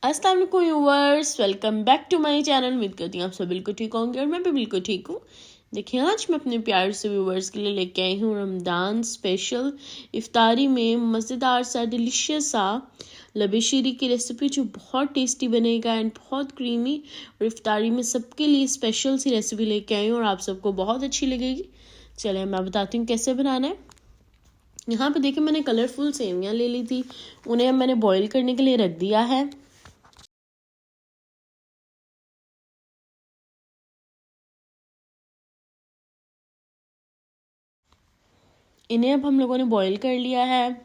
अस्सलाम वालेकुम viewers, welcome back to my channel. उम्मीद करती हूँ आप सब बिल्कुल ठीक होंगे और मैं भी बिल्कुल ठीक हूँ। देखिए, आज मैं अपने प्यार से व्यूअर्स के लिए लेके आई हूँ रमज़ान स्पेशल इफ्तारी में मज़ेदार सा डिलीशियस सा लबे शीरी की रेसिपी, जो बहुत टेस्टी बनेगा एंड बहुत क्रीमी। और इफ्तारी में सबके लिए स्पेशल सी रेसिपी लेके आई हूँ और आप सबको बहुत अच्छी लगेगी। चलिए मैं बताती हूँ कैसे बनाना है। यहाँ पे देखिए, मैंने कलरफुल सेवियाँ ले ली थी, उन्हें मैंने बॉईल करने के लिए रख दिया है। इन्हें अब हम लोगों ने बॉईल कर लिया है,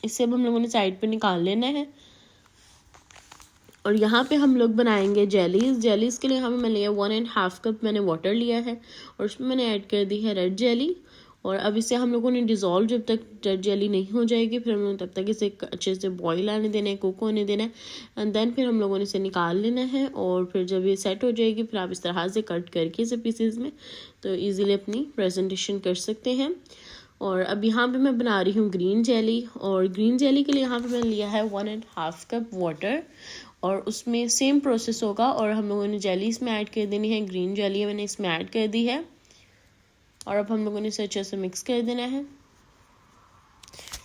इसे अब हम लोगों ने साइड पे निकाल लेना है। और यहाँ पे हम लोग बनाएंगे जेलीज़ के लिए हमें मैं लिया 1.5 कप मैंने वाटर लिया है और उसमें मैंने ऐड कर दी है रेड जेली। और अब इसे हम लोगों ने डिज़ोल्व, जब तक रेड जेली नहीं हो जाएगी फिर हम लोग तब तक इसे अच्छे से बॉईल आने देना है, कुक होने देना है। एंड देन फिर हम लोगों ने इसे निकाल लेना है और फिर जब ये सेट हो जाएगी फिर आप इस तरह से कट करके इसे पीसेज में तो ईज़िली अपनी प्रेजेंटेशन कर सकते हैं। और अब यहाँ पे मैं बना रही हूँ ग्रीन जेली, और ग्रीन जेली के लिए यहाँ पे मैंने लिया है 1.5 कप वाटर और उसमें सेम प्रोसेस होगा। और हम लोगों ने जेली इसमें ऐड कर देनी है, ग्रीन जेली मैंने इसमें ऐड कर दी है और अब हम लोगों ने इसे अच्छे से मिक्स कर देना है।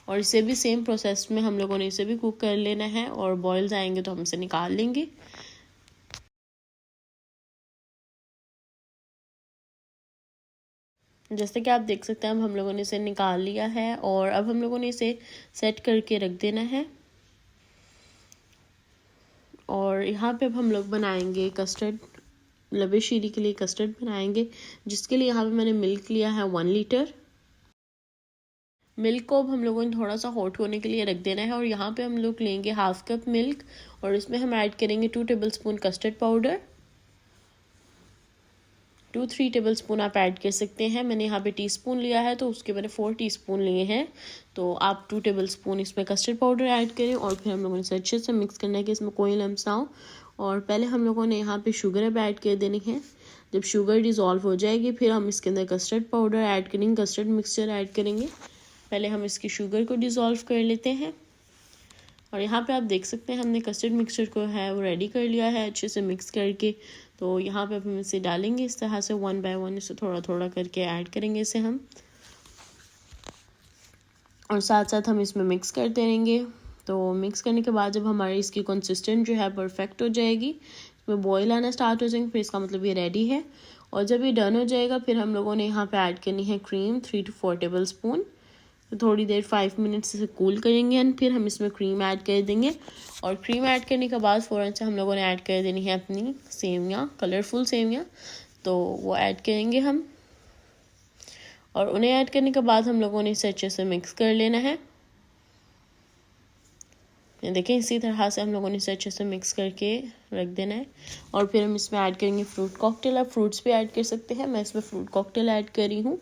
और इसे भी सेम प्रोसेस में हम लोगों ने इसे भी कुक कर लेना है और बॉयल्स आएंगे तो हम इसे निकाल लेंगे। जैसे कि आप देख सकते हैं अब हम लोगों ने इसे निकाल लिया है और अब हम लोगों ने इसे सेट करके रख देना है। और यहाँ पे अब हम लोग बनाएंगे कस्टर्ड, लबे शीरी के लिए कस्टर्ड बनाएंगे, जिसके लिए यहाँ पे मैंने मिल्क लिया है 1 लीटर। मिल्क को अब हम लोगों ने थोड़ा सा हॉट होने के लिए रख देना है और यहाँ पे हम लोग लेंगे 1/2 कप मिल्क और इसमें हम ऐड करेंगे 2 टेबलस्पून कस्टर्ड पाउडर। 2-3 टेबलस्पून आप ऐड कर सकते हैं। मैंने यहाँ पे टीस्पून लिया है तो उसके मैंने 4 टीस्पून लिए हैं, तो आप 2 टेबलस्पून इसमें कस्टर्ड पाउडर ऐड करें और फिर हम लोगों ने इसे अच्छे से मिक्स करना है कि इसमें कोई लम्स ना हो। और पहले हम लोगों ने यहाँ पे शुगर अब ऐड कर देनी है। जब शुगर डिज़ोल्व हो जाएगी फिर हम इसके अंदर कस्टर्ड पाउडर ऐड करेंगे, कस्टर्ड मिक्सचर ऐड करेंगे। पहले हम इसकी शुगर को डिज़ोल्व कर लेते हैं। और यहाँ पे आप देख सकते हैं हमने कस्टर्ड मिक्सचर को है वो रेडी कर लिया है अच्छे से मिक्स करके। तो यहाँ पे हम इसे डालेंगे इस तरह से 1 बाय 1, इसे थोड़ा थोड़ा करके ऐड करेंगे इसे हम, और साथ साथ हम इसमें मिक्स करते रहेंगे। तो मिक्स करने के बाद जब हमारी इसकी कंसिस्टेंट जो है परफेक्ट हो जाएगी, इसमें बॉईल आना स्टार्ट हो जाएंगे, फिर इसका मतलब ये रेडी है। और जब ये डन हो जाएगा फिर हम लोगों ने यहाँ पे ऐड करनी है क्रीम 3 to 4 टेबल स्पून। तो थोड़ी देर 5 मिनट्स से कूल करेंगे एंड फिर हम इसमें क्रीम ऐड कर देंगे। और क्रीम ऐड करने के बाद फ़ौरन से हम लोगों ने ऐड कर देनी है अपनी सेवियाँ, कलरफुल सेवियाँ, तो वो ऐड करेंगे हम। और उन्हें ऐड करने के बाद हम लोगों ने इसे अच्छे से मिक्स कर लेना है। देखें, इसी तरह से हम लोगों ने इसे अच्छे से मिक्स करके रख देना है। और फिर हम इसमें ऐड करेंगे फ्रूट कॉकटेल। आप फ्रूट्स भी ऐड कर सकते हैं, मैं इसमें फ्रूट कॉकटेल ऐड कर रही हूँ।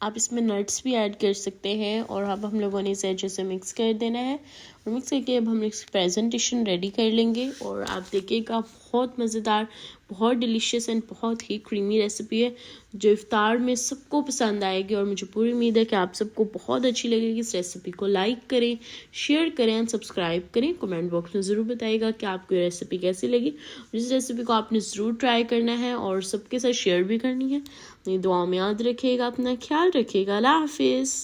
आप इसमें नट्स भी ऐड कर सकते हैं। और अब हम लोगों ने इसे अच्छे से मिक्स कर देना है और मिक्स करके अब हम इसकी प्रेजेंटेशन रेडी कर लेंगे। और आप देखिएगा, बहुत मज़ेदार, बहुत डिलीशियस एंड बहुत ही क्रीमी रेसिपी है जो इफ्तार में सबको पसंद आएगी। और मुझे पूरी उम्मीद है कि आप सबको बहुत अच्छी लगेगी। इस रेसिपी को लाइक करें, शेयर करें एंड सब्सक्राइब करें। कमेंट बॉक्स में ज़रूर बताइएगा कि आपको ये रेसिपी कैसी लगी। इस रेसिपी को आपने ज़रूर ट्राई करना है और सबके साथ शेयर भी करनी है। अपनी दुआओं में याद रखिएगा, अपना ख्याल रखिएगा। अल्लाह हाफिज़।